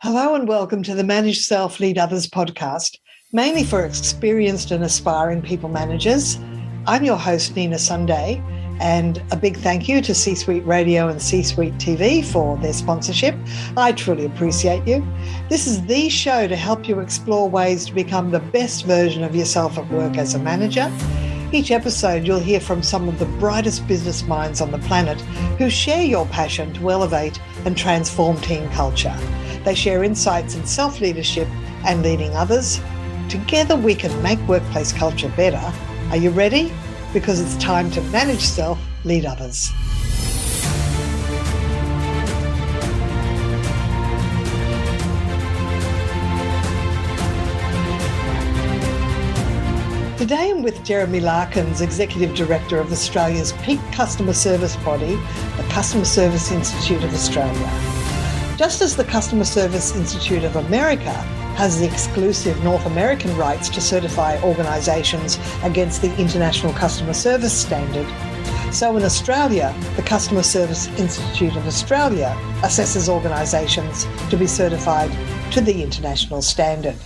Hello and welcome to the Manage Self, Lead Others podcast, mainly for experienced and aspiring people managers. I'm your host, Nina Sunday, and a big thank you to C-Suite Radio and C-Suite TV for their sponsorship. I truly appreciate you. This is the show to help you explore ways to become the best version of yourself at work as a manager. Each episode, you'll hear from some of the brightest business minds on the planet who share your passion to elevate and transform team culture. They share insights in self-leadership and leading others. Together, we can make workplace culture better. Are you ready? Because it's time to manage self, lead others. Today I'm with Jeremy Larkins, Executive Director of Australia's peak customer service body, the Customer Service Institute of Australia. Just as the Customer Service Institute of America has the exclusive North American rights to certify organisations against the International Customer Service Standard, so in Australia, the Customer Service Institute of Australia assesses organisations to be certified to the international standard.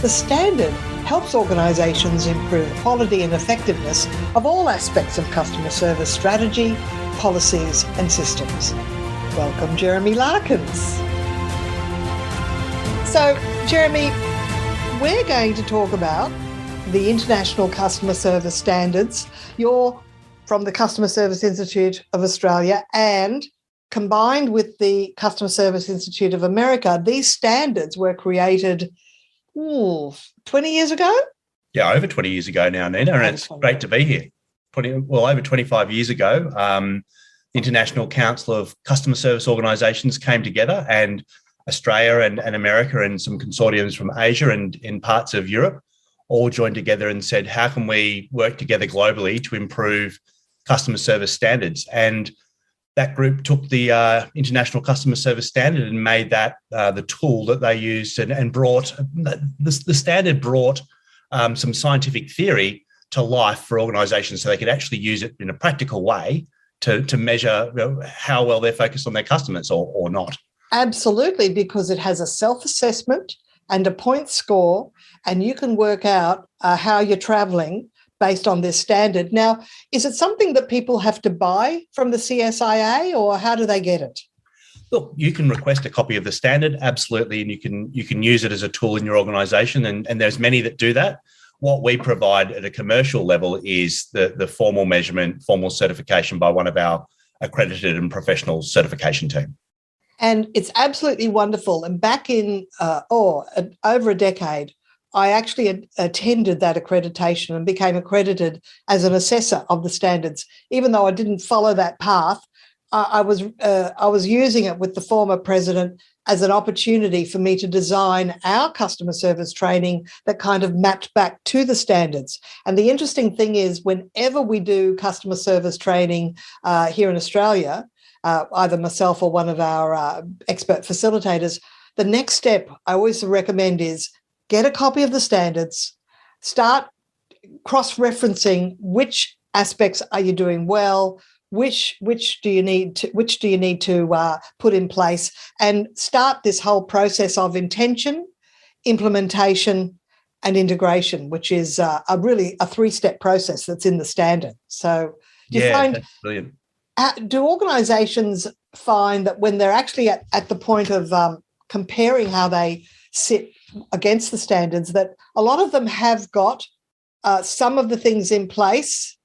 The standard helps organisations improve the quality and effectiveness of all aspects of customer service strategy, policies and systems. Welcome, Jeremy Larkins. So, Jeremy, we're going to talk about the International Customer Service Standards. You're from the Customer Service Institute of Australia, and combined with the Customer Service Institute of America, these standards were created 20 years ago? Yeah, over 20 years ago now, Nina, and it's great to be here. Over 25 years ago, the International Council of Customer Service Organisations came together, and Australia and America and some consortiums from Asia and in parts of Europe all joined together and said, how can we work together globally to improve customer service standards? And that group took the International Customer Service Standard and made that the tool that they used and brought the standard brought some scientific theory to life for organisations so they could actually use it in a practical way to measure how well they're focused on their customers or not. Absolutely, because it has a self-assessment and a point score, and you can work out how you're travelling based on this standard. Now, is it something that people have to buy from the CSIA, or how do they get it? Look, you can request a copy of the standard, absolutely, and you can use it as a tool in your organisation, and there's many that do that. What we provide at a commercial level is the formal measurement, formal certification by one of our accredited and professional certification team. And it's absolutely wonderful. And back in over a decade, I actually attended that accreditation and became accredited as an assessor of the standards. Even though I didn't follow that path, I was using it with the former president as an opportunity for me to design our customer service training that kind of mapped back to the standards. And the interesting thing is, whenever we do customer service training here in Australia, either myself or one of our expert facilitators, the next step I always recommend is get a copy of the standards, start cross-referencing which aspects are you doing well, which do you need to put in place, and start this whole process of intention, implementation, and which is really a three-step process that's in the standard. So do you find that's brilliant. Do organisations find that when they're actually at the point of comparing how they sit against the standards, that a lot of them have got some of the things in place,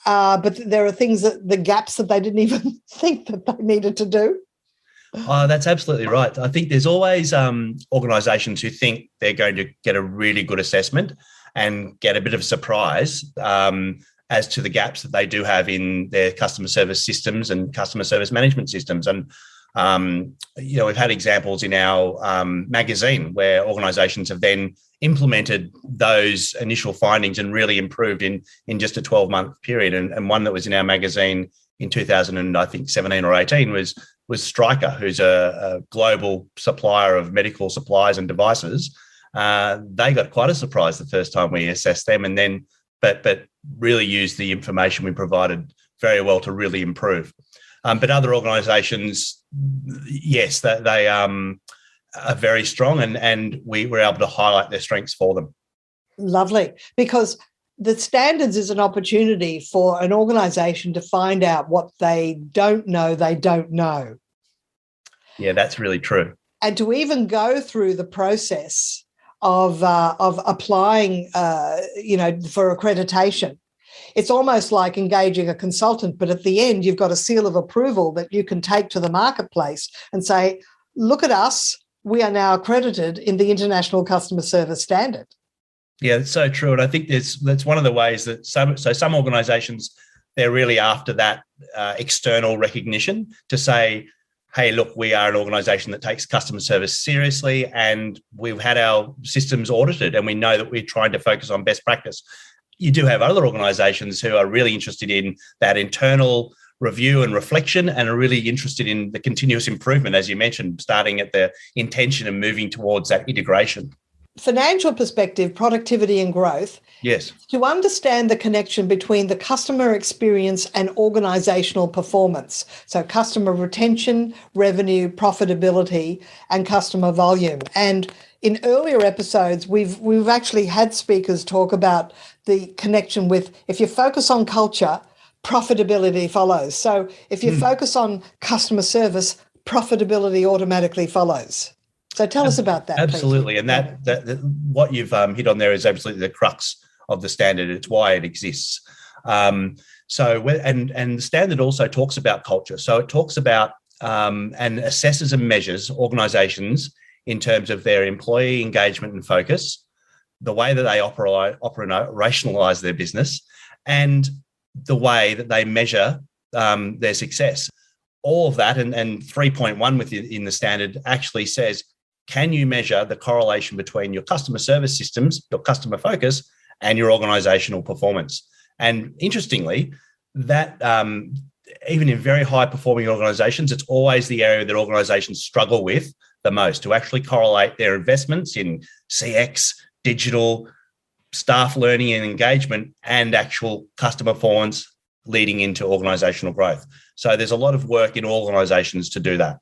but there are things the gaps that they didn't even think that they needed to do? That's absolutely right. I think there's always organisations who think they're going to get a really good assessment and get a bit of a surprise as to the gaps that they do have in their customer service systems and customer service management systems. And, we've had examples in our magazine where organisations have then implemented those initial findings and really improved in just a 12-month period. And one that was in our magazine in 2017 or 18 was Stryker, who's a global supplier of medical supplies and devices. They got quite a surprise the first time we assessed them, and then but really used the information we provided very well to really improve. But other organisations, yes, they are very strong, and we were able to highlight their strengths for them. Lovely. Because the standards is an opportunity for an organisation to find out what they don't know. Yeah, that's really true. And to even go through the process of applying, for accreditation. It's almost like engaging a consultant, but at the end, you've got a seal of approval that you can take to the marketplace and say, look at us, we are now accredited in the International Customer Service Standard. Yeah, it's so true. And I think that's one of the ways that some organisations, they're really after that external recognition to say, hey, look, we are an organisation that takes customer service seriously, and we've had our systems audited, and we know that we're trying to focus on best practice. You do have other organisations who are really interested in that internal review and reflection, and are really interested in the continuous improvement, as you mentioned, starting at the intention and moving towards that integration. Financial perspective, productivity and growth. Yes. To understand the connection between the customer experience and organisational performance. So customer retention, revenue, profitability, and customer volume. And in earlier episodes, we've actually had speakers talk about the connection with, if you focus on culture, profitability follows. So if you focus on customer service, profitability automatically follows. So tell us about that. Absolutely. Please. And that what you've hit on there is absolutely the crux of the standard. It's why it exists. And the standard also talks about culture. So it talks about and assesses and measures organisations in terms of their employee engagement and focus, the way that they operationalise their business, and the way that they measure their success. All of that, and 3.1 within the standard actually says, can you measure the correlation between your customer service systems, your customer focus, and your organisational performance? And interestingly, that even in very high-performing organisations, it's always the area that organisations struggle with the most, to actually correlate their investments in CX, digital, staff learning and engagement, and actual customer performance leading into organisational growth. So there's a lot of work in organisations to do that.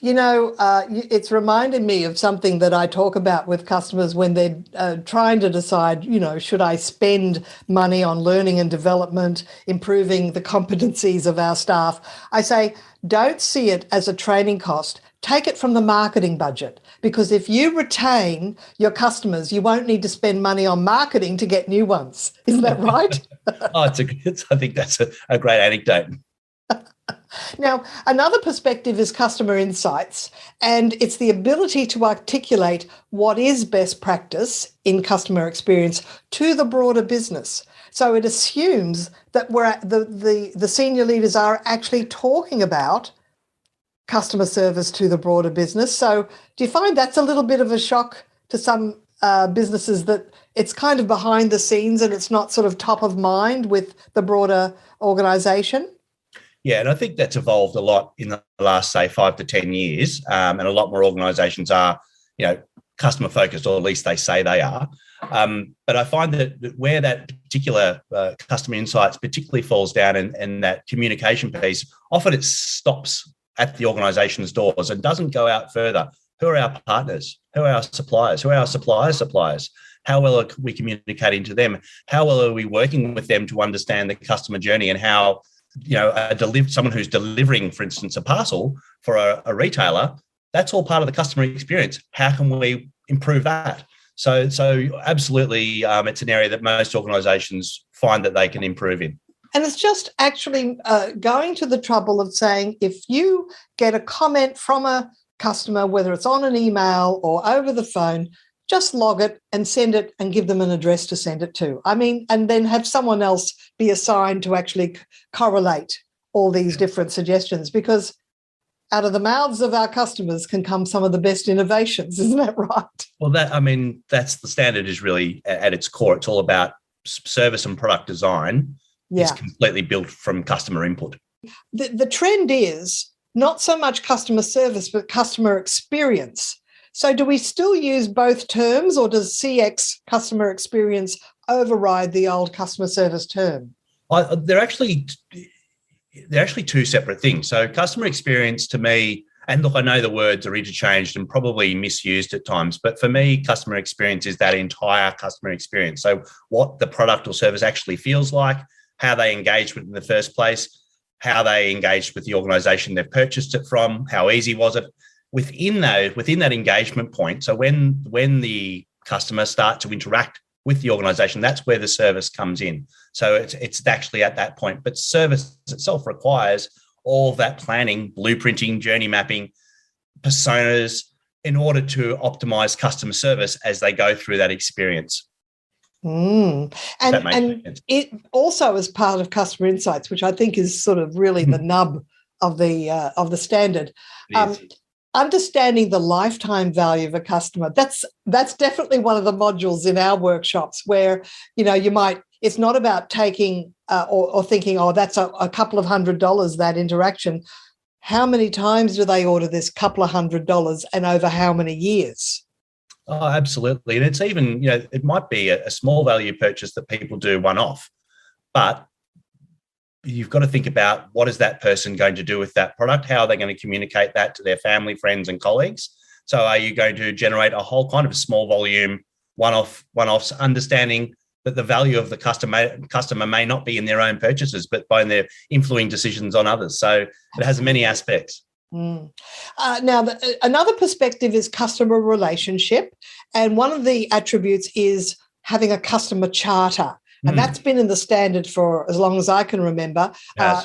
You know, it's reminded me of something that I talk about with customers when they're trying to decide, should I spend money on learning and development, improving the competencies of our staff? I say, don't see it as a training cost. Take it from the marketing budget, because if you retain your customers, you won't need to spend money on marketing to get new ones. Isn't that right? I think that's a great anecdote. Now, another perspective is customer insights, and it's the ability to articulate what is best practice in customer experience to the broader business. So it assumes that the senior leaders are actually talking about customer service to the broader business. So do you find that's a little bit of a shock to some businesses, that it's kind of behind the scenes and it's not sort of top of mind with the broader organisation? Yeah, and I think that's evolved a lot in the last, say, 5 to 10 years, and a lot more organisations are, customer focused, or at least they say they are. But I find that where that particular customer insights particularly falls down, and that communication piece, often it stops at the organisation's doors and doesn't go out further. Who are our partners? Who are our suppliers? Who are our suppliers? How well are we communicating to them? How well are we working with them to understand the customer journey, and how someone who's delivering, for instance, a parcel for a retailer, that's all part of the customer experience. How can we improve that? So absolutely, it's an area that most organisations find that they can improve in. And it's just actually going to the trouble of saying, if you get a comment from a customer, whether it's on an email or over the phone, just log it and send it and give them an address to send it to. And then have someone else be assigned to actually correlate all these different suggestions, because out of the mouths of our customers can come some of the best innovations. Isn't that right? Well, that's the standard is really at its core. It's all about service and product design. Yeah. It's completely built from customer input. The trend is not so much customer service, but customer experience. So do we still use both terms, or does CX, customer experience, override the old customer service term? They're actually two separate things. So customer experience, to me, And look, I know the words are interchanged and probably misused at times, but for me, customer experience is that entire customer experience. So what the product or service actually feels like, how they engage with it in the first place, how they engaged with the organisation they've purchased it from, how easy was it. Within that engagement point, so when the customer starts to interact with the organisation, that's where the service comes in. So it's actually at that point. But service itself requires all that planning, blueprinting, journey mapping, personas, in order to optimize customer service as they go through that experience. And it also is part of customer insights, which I think is sort of really the nub of the standard. Understanding the lifetime value of a customer. That's definitely one of the modules in our workshops where, you might, it's not about taking or thinking, oh, that's a couple of $100, that interaction. How many times do they order this couple of $100 and over how many years? Oh, absolutely. And it's even, it might be a small value purchase that people do one-off, but you've got to think about what is that person going to do with that product? How are they going to communicate that to their family, friends, and colleagues? So are you going to generate a whole kind of small volume, one-offs, understanding that the value of the customer may not be in their own purchases, but by their influencing decisions on others. So it has many aspects. Now, another perspective is customer relationship. And one of the attributes is having a customer charter. And that's been in the standard for as long as I can remember,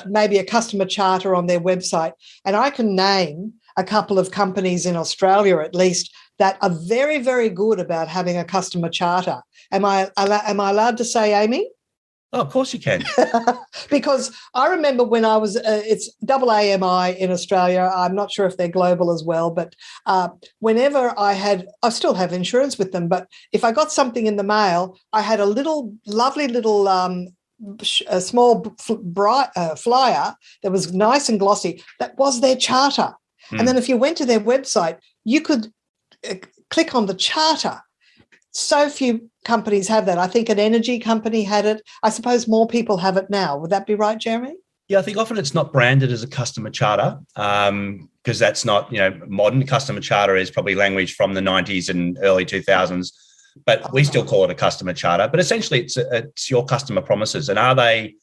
maybe a customer charter on their website. And I can name a couple of companies in Australia, at least, that are very, very good about having a customer charter. Am I allowed to say, Amy? Oh, of course you can. Because I remember when I was, it's AAMI in Australia. I'm not sure if they're global as well, but whenever I still have insurance with them, but if I got something in the mail, I had a lovely little a small flyer that was nice and glossy. That was their charter. And then if you went to their website, you could click on the charter. So few companies have that. I think an energy company had it. I suppose more people have it now. Would that be right, Jeremy? Yeah, I think often it's not branded as a customer charter because that's not, modern. Customer charter is probably language from the 90s and early 2000s, but we still call it a customer charter. But essentially it's your customer promises. And are they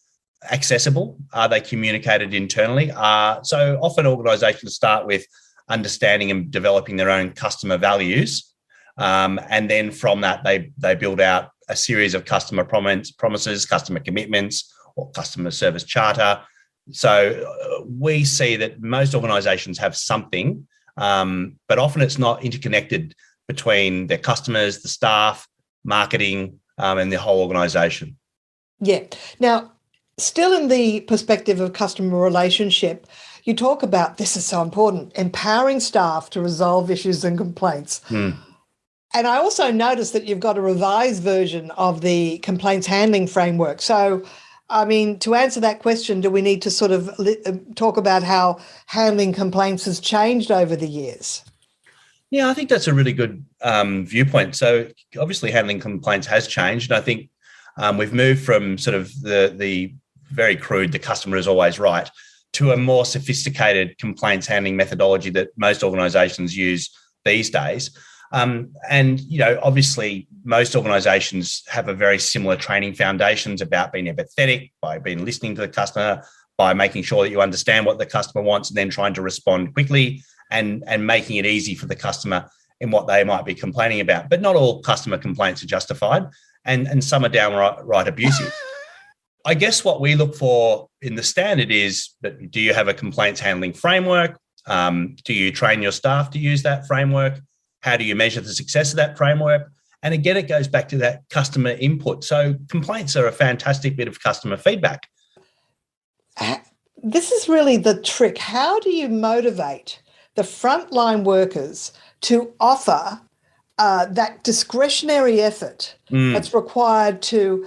accessible? Are they communicated internally? So often organisations start with understanding and developing their own customer values. And then from that, they build out a series of customer promises, customer commitments, or customer service charter. So we see that most organisations have something, but often it's not interconnected between their customers, the staff, marketing, and the whole organisation. Yeah. Now, still in the perspective of customer relationship, you talk about, this is so important, empowering staff to resolve issues and complaints. And I also noticed that you've got a revised version of the complaints handling framework. So, I mean, to answer that question, do we need to sort of talk about how handling complaints has changed over the years? Yeah, I think that's a really good viewpoint. So obviously handling complaints has changed. And I think we've moved from sort of the very crude, the customer is always right, to a more sophisticated complaints handling methodology that most organisations use these days. And, obviously most organisations have a very similar training foundations about being empathetic, by being listening to the customer, by making sure that you understand what the customer wants and then trying to respond quickly and making it easy for the customer in what they might be complaining about. But not all customer complaints are justified and some are downright abusive. I guess what we look for in the standard is that do you have a complaints handling framework? Do you train your staff to use that framework? How do you measure the success of that framework? And again, it goes back to that customer input. So complaints are a fantastic bit of customer feedback. This is really the trick. How do you motivate the frontline workers to offer that discretionary effort that's required to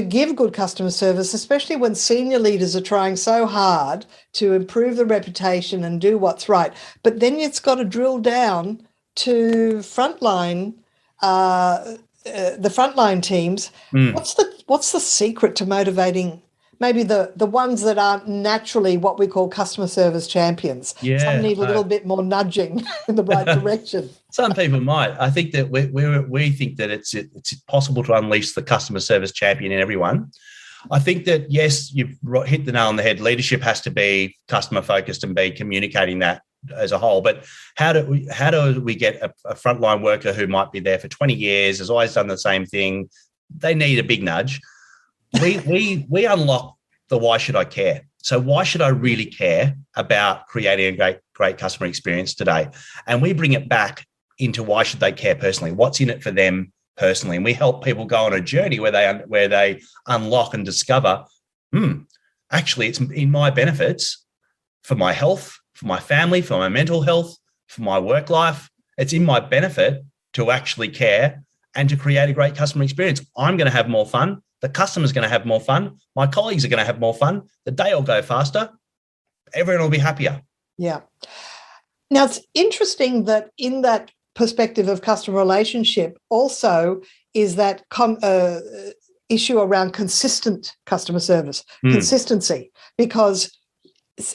give good customer service, especially when senior leaders are trying so hard to improve the reputation and do what's right? But then it's got to drill down to frontline, the frontline teams. What's the secret to motivating maybe the ones that aren't naturally what we call customer service champions. Yeah. Some need a little bit more nudging in the right direction. Some people might. I think that we think that it's possible to unleash the customer service champion in everyone. I think that, yes, you've hit the nail on the head. Leadership has to be customer focused and be communicating that as a whole. But how do we get a frontline worker who might be there for 20 years, has always done the same thing? They need a big nudge. We unlock the why should I care? So why should I really care about creating a great customer experience today? And we bring it back into why should they care personally? What's in it for them personally? And we help people go on a journey where they unlock and discover, actually, it's in my benefits for my health, for my family, for my mental health, for my work life. It's in my benefit to actually care and to create a great customer experience. I'm going to have more fun. The customer's going to have more fun. My colleagues are going to have more fun. The day will go faster. Everyone will be happier. Yeah. Now, it's interesting that in that perspective of customer relationship also is that issue around consistent customer service, consistency, because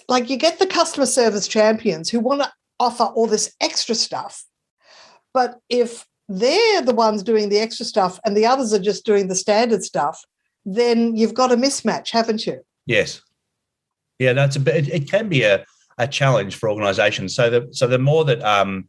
like you get the customer service champions who want to offer all this extra stuff, but if they're the ones doing the extra stuff and the others are just doing the standard stuff, then you've got a mismatch, haven't you? Yes. Yeah, that's it can be a challenge for organisations. So the more that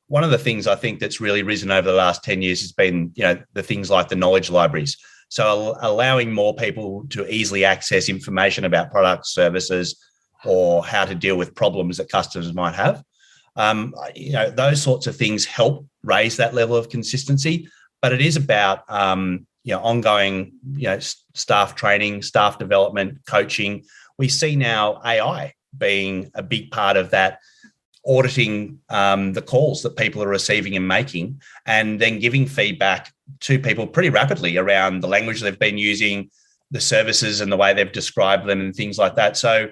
one of the things I think that's really risen over the last 10 years has been, the things like the knowledge libraries. So allowing more people to easily access information about products, services, or how to deal with problems that customers might have. Those sorts of things help raise that level of consistency, but it is about ongoing staff training, staff development, coaching. We see now AI being a big part of that, auditing the calls that people are receiving and making, and then giving feedback to people pretty rapidly around the language they've been using, the services and the way they've described them and things like that. So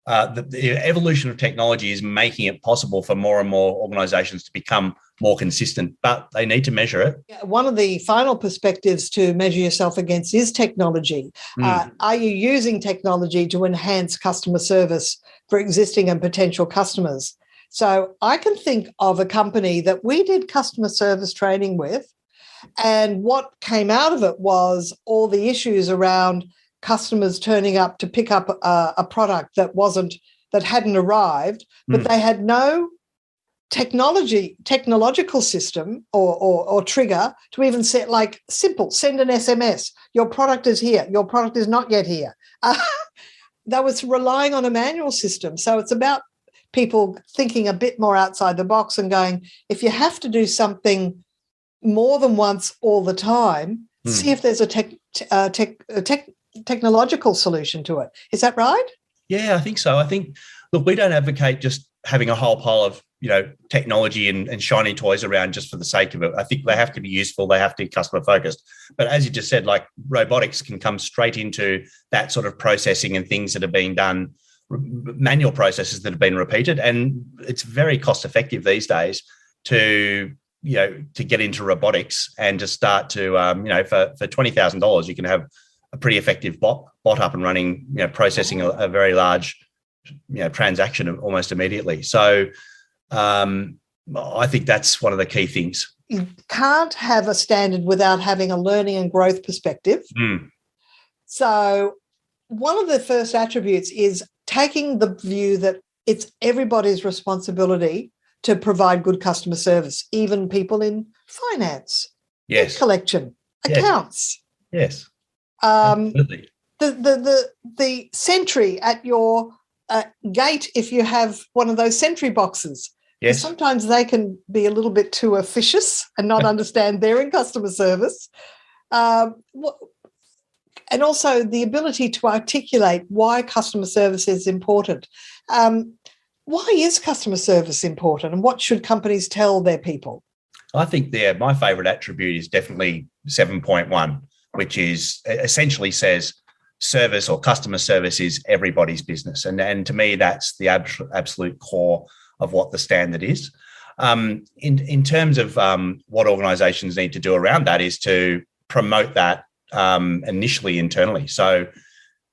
the evolution of technology is making it possible for more and more organisations to become more consistent, but they need to measure it. One of the final perspectives to measure yourself against is technology. Are you using technology to enhance customer service for existing and potential customers? So I can think of a company that we did customer service training with, and what came out of it was all the issues around customers turning up to pick up a product that hadn't arrived, but they had no technological system or trigger to even set, like, simple, send an SMS, your product is here, your product is not yet here. That was relying on a manual system. So it's about people thinking a bit more outside the box and going, if you have to do something more than once all the time, see if there's a technological solution to it. Is that right? Yeah, I think so. I think, look, we don't advocate just having a whole pile of, technology and shiny toys around just for the sake of it. I think they have to be useful. They have to be customer focused. But as you just said, like, robotics can come straight into that sort of processing and things that are being done, manual processes that have been repeated. And it's very cost effective these days to get into robotics and to start to, for $20,000, you can have a pretty effective bot up and running, processing a very large, transaction almost immediately. So I think that's one of the key things. You can't have a standard without having a learning and growth perspective. So one of the first attributes is taking the view that it's everybody's responsibility to provide good customer service, even people in finance, debt collection, accounts. Yes. Absolutely. The sentry at your gate, if you have one of those sentry boxes. Yes. Sometimes they can be a little bit too officious and not understand they're in customer service. And also the ability to articulate why customer service is important. Why is customer service important, and what should companies tell their people? I think my favourite attribute is definitely 7.1, which is essentially says service or customer service is everybody's business. And to me, that's the absolute core of what the standard is. In terms of what organisations need to do around that is to promote that initially internally. So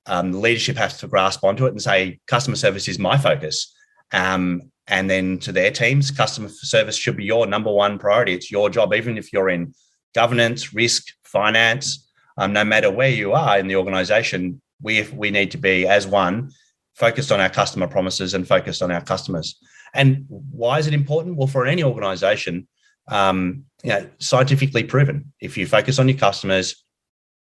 the leadership has to grasp onto it and say, customer service is my focus. And then to their teams, customer service should be your number one priority. It's your job, even if you're in governance, risk, finance, no matter where you are in the organization, we need to be as one, focused on our customer promises and focused on our customers. And why is it important? Well, for any organization, scientifically proven, if you focus on your customers,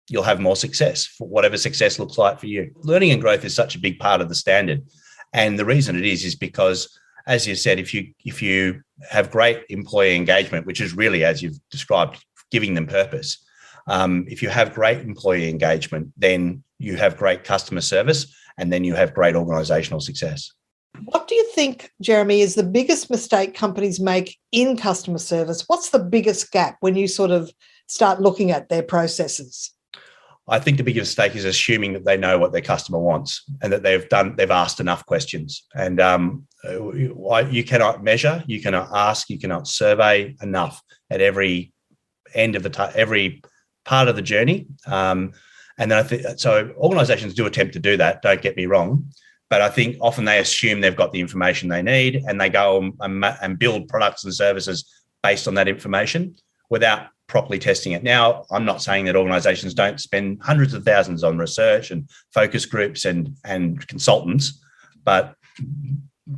you'll have more success, for whatever success looks like for you. Learning and growth is such a big part of the standard. And the reason it is because, as you said, if you have great employee engagement, which is really, as you've described, giving them purpose, if you have great employee engagement, then you have great customer service, and then you have great organizational success. What do you think, Jeremy, is the biggest mistake companies make in customer service? What's the biggest gap when you sort of start looking at their processes? I think the biggest mistake is assuming that they know what their customer wants and that they've asked enough questions. And you cannot measure, you cannot ask, you cannot survey enough at every end of every part of the journey. And then I think so. Organisations do attempt to do that. Don't get me wrong, but I think often they assume they've got the information they need, and they go and build products and services based on that information without properly testing it. Now, I'm not saying that organisations don't spend hundreds of thousands on research and focus groups and consultants, but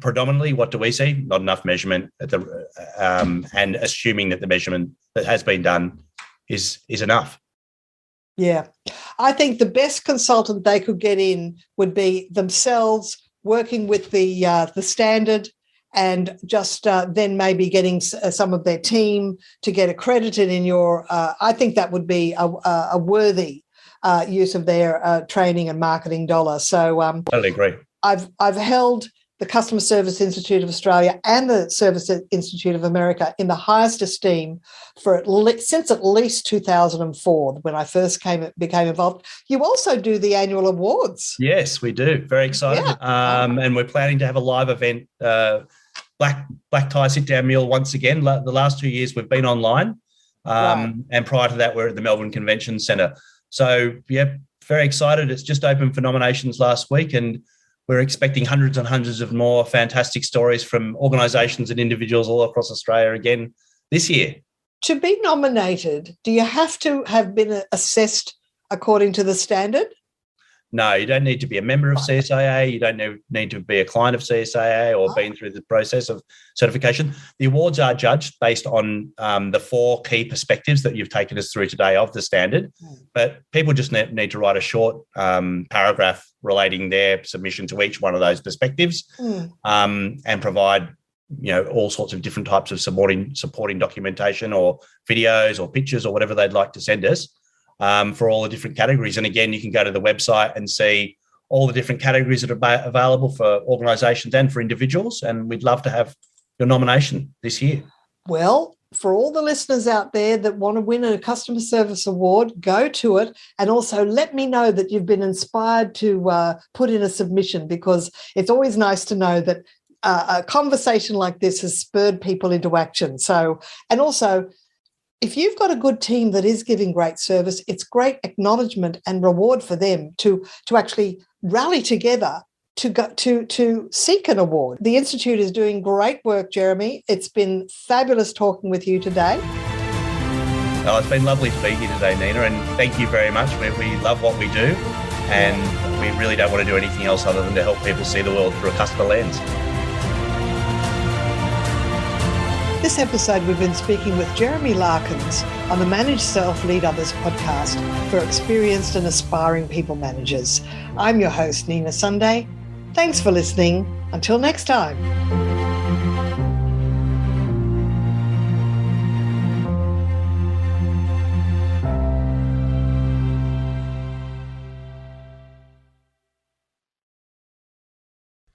predominantly, what do we see? Not enough measurement and assuming that the measurement that has been done is enough. Yeah. I think the best consultant they could get in would be themselves working with the standard, and just then maybe getting some of their team to get accredited in your, I think that would be a worthy use of their training and marketing dollar. So totally agree. I've held the Customer Service Institute of Australia and the Service Institute of America in the highest esteem since at least 2004, when I first became involved. You also do the annual awards. Yes, we do. Very excited. Yeah. And we're planning to have a live event, black tie sit-down meal once again. The last 2 years we've been online. Right. And prior to that, we're at the Melbourne Convention Centre. So, yeah, very excited. It's just opened for nominations last week, and we're expecting hundreds and hundreds of more fantastic stories from organisations and individuals all across Australia again this year. To be nominated, do you have to have been assessed according to the standard? No, you don't need to be a member of CSIA. You don't need to be a client of CSIA or been through the process of certification. The awards are judged based on the 4 key perspectives that you've taken us through today of the standard. But people just need to write a short paragraph relating their submission to each one of those perspectives and provide all sorts of different types of supporting documentation or videos or pictures or whatever they'd like to send us. For all the different categories. And again, you can go to the website and see all the different categories that are available for organisations and for individuals. And we'd love to have your nomination this year. Well, for all the listeners out there that want to win a customer service award, go to it. And also let me know that you've been inspired to put in a submission, because it's always nice to know that a conversation like this has spurred people into action. So, and also, if you've got a good team that is giving great service, it's great acknowledgement and reward for them to actually rally together to seek an award. The Institute is doing great work, Jeremy. It's been fabulous talking with you today. Oh, it's been lovely to be here today, Nina, and thank you very much. We love what we do, and we really don't want to do anything else other than to help people see the world through a customer lens. This episode, we've been speaking with Jeremy Larkins on the Manage Self, Lead Others podcast for experienced and aspiring people managers. I'm your host, Nina Sunday. Thanks for listening. Until next time.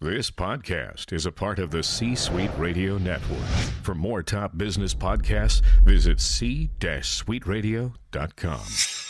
This podcast is a part of the C-Suite Radio Network. For more top business podcasts, visit c-suiteradio.com.